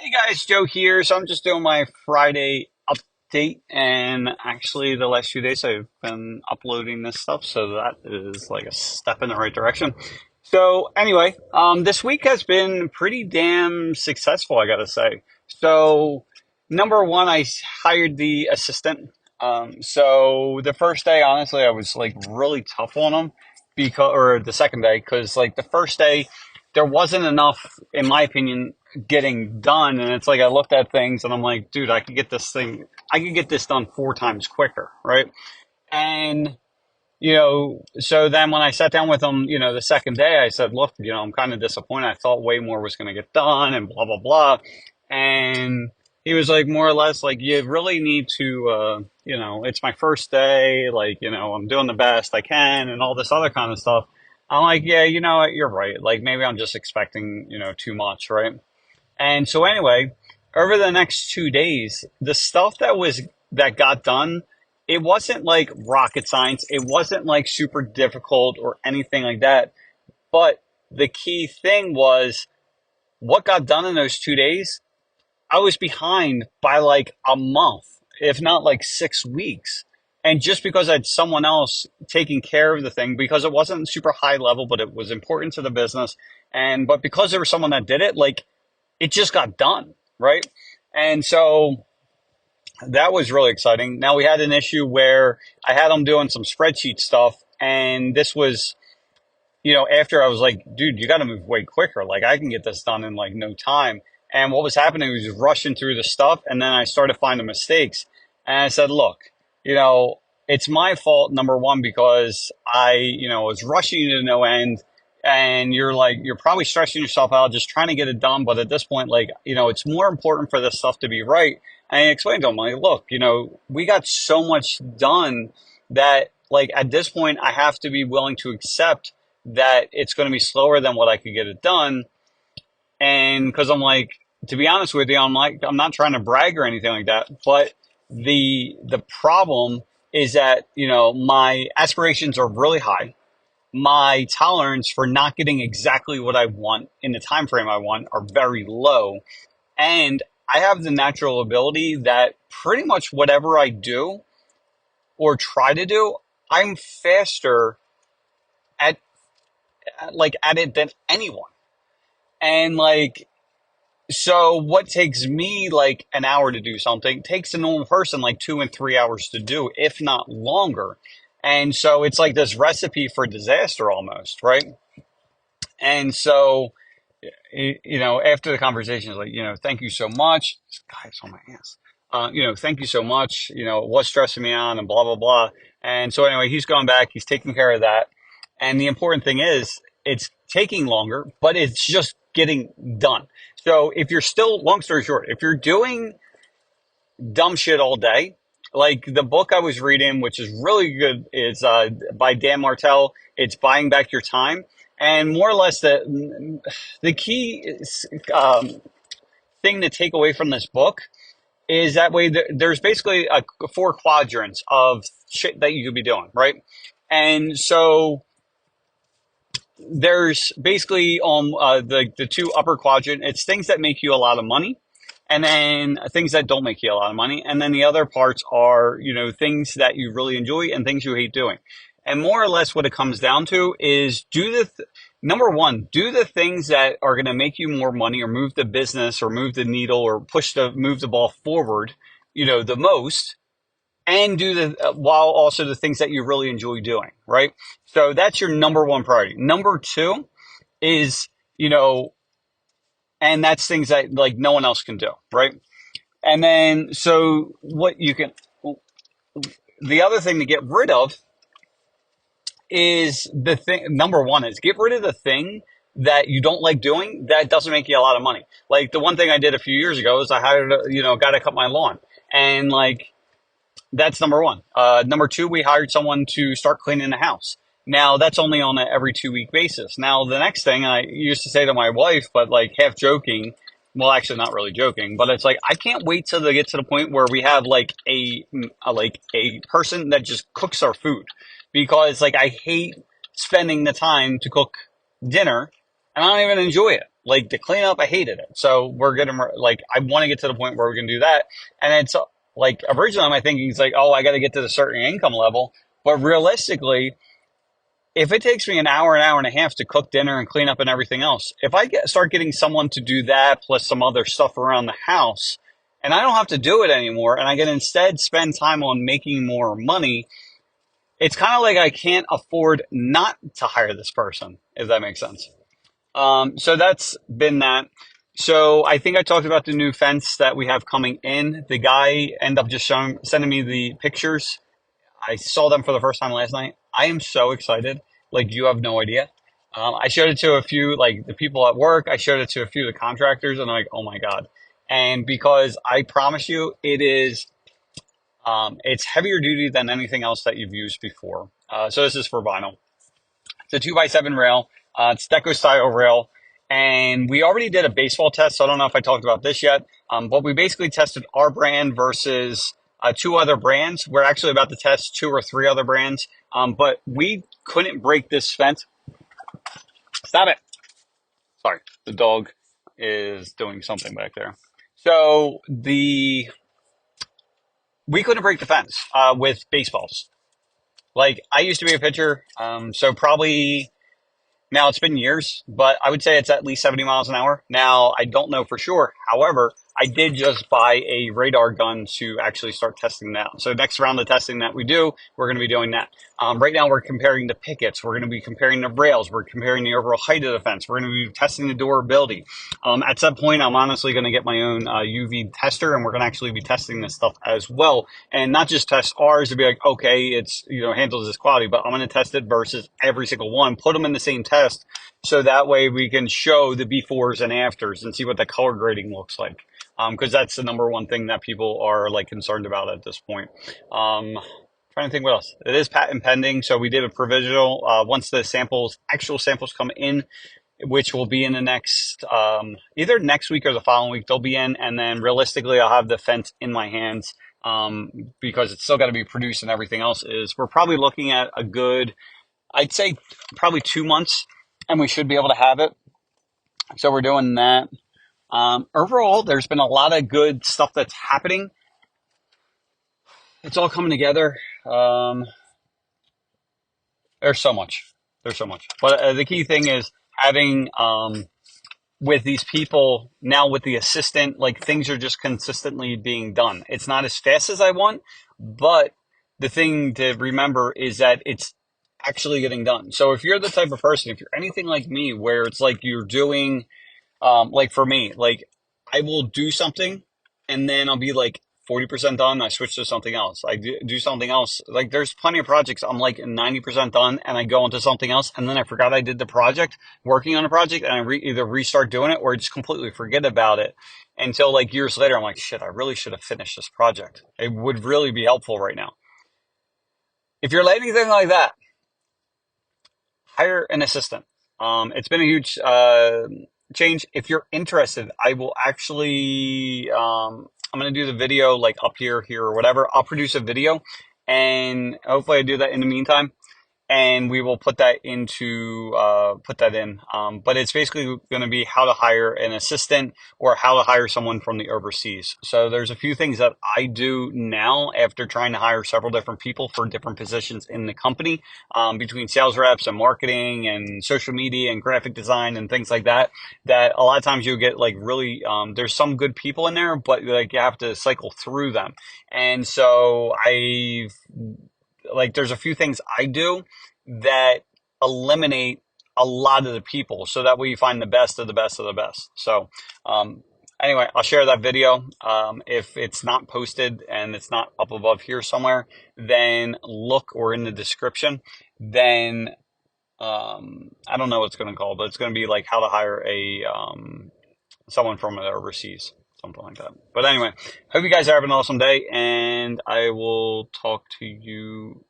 Hey guys, Joe here. So I'm just doing my Friday update, and actually the last few days I've been uploading this stuff, so that is like a step in the right direction. So anyway, this week has been pretty damn successful, I gotta say. So number one, I hired the assistant. So the first day, honestly, I was like really tough on him or the second day, because like the first day there wasn't enough, in my opinion, getting done. And it's like I looked at things and I'm like, dude, I could get this done four times quicker, right? And so then when I sat down with him, the second day, I said, look, I'm kind of disappointed. I thought way more was going to get done and blah, blah, blah. And he was like, more or less, like, you really need to, it's my first day. Like, I'm doing the best I can and all this other kind of stuff. I'm like, yeah, you know what? You're right. Like, maybe I'm just expecting, too much, right? And so anyway, over the next 2 days, the stuff that got done, it wasn't like rocket science. It wasn't like super difficult or anything like that. But the key thing was what got done in those 2 days. I was behind by like a month, if not like 6 weeks. And just because I had someone else taking care of the thing, because it wasn't super high level, but it was important to the business. But because there was someone that did it, like it just got done, right? And so that was really exciting. Now we had an issue where I had them doing some spreadsheet stuff, and this was, after I was like, dude, you got to move way quicker. Like I can get this done in like no time. And what was happening was just rushing through the stuff, and then I started finding mistakes. And I said, look, it's my fault, number one, because I was rushing you to no end, and you're probably stressing yourself out just trying to get it done. But at this point, like, it's more important for this stuff to be right. And I explained to him, like, look, we got so much done that, like, at this point, I have to be willing to accept that it's going to be slower than what I could get it done. And because I'm like, to be honest with you, I'm like, I'm not trying to brag or anything like that, but the problem is that, my aspirations are really high. My tolerance for not getting exactly what I want in the time frame I want are very low. And I have the natural ability that pretty much whatever I do or try to do, I'm faster at at it than anyone. And like, so what takes me like an hour to do something takes a normal person like 2 and 3 hours to do, if not longer. And so it's like this recipe for disaster almost, right? And so, after the conversation, is like, thank you so much. This guy's on my ass. Thank you so much. It was stressing me out and blah, blah, blah. And so anyway, he's going back, he's taking care of that. And the important thing is it's taking longer, but it's just getting done. So if you're still, long story short, if you're doing dumb shit all day, like the book I was reading, which is really good, is by Dan Martell. It's Buying Back Your Time. And more or less the key thing to take away from this book is that way there's basically four quadrants of shit that you could be doing, right? And so there's basically on the two upper quadrant, it's things that make you a lot of money, and then things that don't make you a lot of money, and then the other parts are things that you really enjoy and things you hate doing. And more or less what it comes down to is number one, do the things that are going to make you more money or move the business or move the needle or move the ball forward, the most, and do while also the things that you really enjoy doing, right? So that's your number one priority. Number two is, and that's things that like no one else can do, right? And then, so the other thing to get rid of is the thing. Number one is get rid of the thing that you don't like doing that doesn't make you a lot of money. Like the one thing I did a few years ago is I hired a guy to cut my lawn, and like that's number one. Number two, we hired someone to start cleaning the house. Now that's only on an every 2 week basis. Now the next thing I used to say to my wife, but like half joking, well, actually not really joking, but it's like I can't wait till they get to the point where we have like a person that just cooks our food, because like I hate spending the time to cook dinner, and I don't even enjoy it. Like the cleanup, I hated it. So we're gonna like I want to get to the point where we can do that. And it's like originally my thinking is like, oh, I got to get to the certain income level. But realistically, if it takes me an hour and a half to cook dinner and clean up and everything else, if I start getting someone to do that plus some other stuff around the house, and I don't have to do it anymore, and I can instead spend time on making more money, it's kind of like I can't afford not to hire this person, if that makes sense. So that's been that. So I think I talked about the new fence that we have coming in. The guy ended up just sending me the pictures. I saw them for the first time last night. I am so excited. Like you have no idea. I showed it to a few, like the people at work. I showed it to a few of the contractors, and I'm like, oh my god! And because I promise you, it's heavier duty than anything else that you've used before. So this is for vinyl. It's a 2x7 rail. It's Deco style rail. And we already did a baseball test. So I don't know if I talked about this yet. But we basically tested our brand versus two other brands. We're actually about to test two or three other brands. But we couldn't break this fence. Stop it. Sorry. The dog is doing something back there. So we couldn't break the fence with baseballs. Like I used to be a pitcher. So probably now, it's been years, but I would say it's at least 70 miles an hour. Now, I don't know for sure. However, I did just buy a radar gun to actually start testing that. So next round of testing that we do, we're going to be doing that. Right now, we're comparing the pickets. We're going to be comparing the rails. We're comparing the overall height of the fence. We're going to be testing the durability. At some point, I'm honestly going to get my own UV tester, and we're going to actually be testing this stuff as well. And not just test ours to be like, okay, it's, handles this quality, but I'm going to test it versus every single one, put them in the same test. So that way we can show the befores and afters and see what the color grading looks like. Because that's the number one thing that people are like concerned about at this point. Trying to think what else. It is patent pending, so we did a provisional. Once the actual samples come in, which will be in the next, either next week or the following week, they'll be in, and then realistically, I'll have the fence in my hands because it's still got to be produced and everything else. We're probably looking at a good, I'd say probably 2 months, and we should be able to have it. So we're doing that. Overall, there's been a lot of good stuff that's happening. It's all coming together. There's so much. There's so much. But the key thing is having with these people now with the assistant, like things are just consistently being done. It's not as fast as I want, but the thing to remember is that it's actually getting done. So if you're the type of person, if you're anything like me, where it's like you're doing like for me, like I will do something and then I'll be like 40% done. I switch to something else. I do something else. Like there's plenty of projects I'm like 90% done and I go into something else and then I forgot I did the project, working on a project, and I either restart doing it or just completely forget about it until like years later. I'm like, shit, I really should have finished this project. It would really be helpful right now. If you're anything like that, hire an assistant. It's been a huge change. If you're interested, I will actually, I'm going to do the video like up here, or whatever. I'll produce a video and hopefully I do that in the meantime. And we will put that in. But it's basically going to be how to hire an assistant or how to hire someone from the overseas. So there's a few things that I do now after trying to hire several different people for different positions in the company, between sales reps and marketing and social media and graphic design and things like that, that a lot of times you get like really, there's some good people in there, but like you have to cycle through them. And so there's a few things I do that eliminate a lot of the people so that way you find the best of the best of the best. So, anyway, I'll share that video. If it's not posted and it's not up above here somewhere, then look or in the description. Then, I don't know what it's going to call, but it's going to be like how to hire someone from overseas. Something like that. But anyway, hope you guys are having an awesome day, and I will talk to you